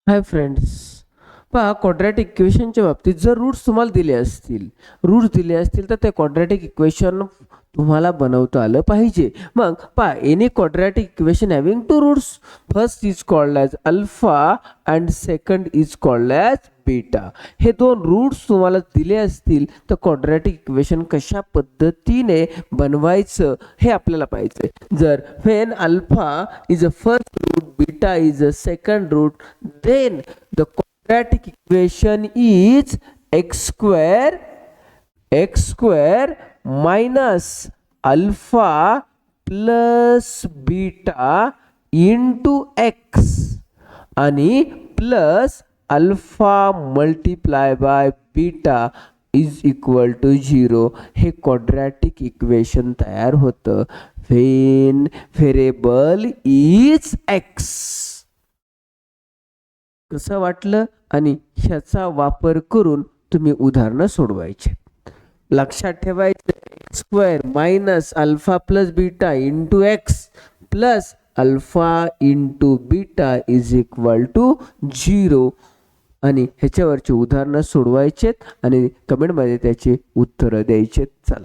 Hi friends, पहा quadratic इक्वेशनच्या बाबतीत जर रूट्स तुम्हाला दिले असतील तर ते क्वाड्रॅटिक इक्वेशन तुम्हाला बनवता आलं पाहिजे. मग पहा, any quadratic equation having two roots, first is called as alpha and second is called as beta. हे दोन रूट्स तुम्हाला दिले असतील तर क्वाड्रॅटिक इक्वेशन कशा पद्धतीने बनवायचं हे आपल्याला पाहिजे. जर when alpha is a first root, beta is a second root, then the quadratic equation is x square minus alpha plus beta into x आणि plus alpha multiply by beta is equal to 0. हे quadratic equation तयार होतं when variable is x. कसं वाटलं आणि ह्याचा वापर करून तुम्ही उदाहरणं सोडवायचे. लक्षात ठेवायचं, square minus alpha plus beta into X plus alpha into beta is equal to 0 आणि ह्याच्यावरचे उदाहरणं सोडवायचेत आणि कमेंटमध्ये त्याचे उत्तरं द्यायचेत. चला.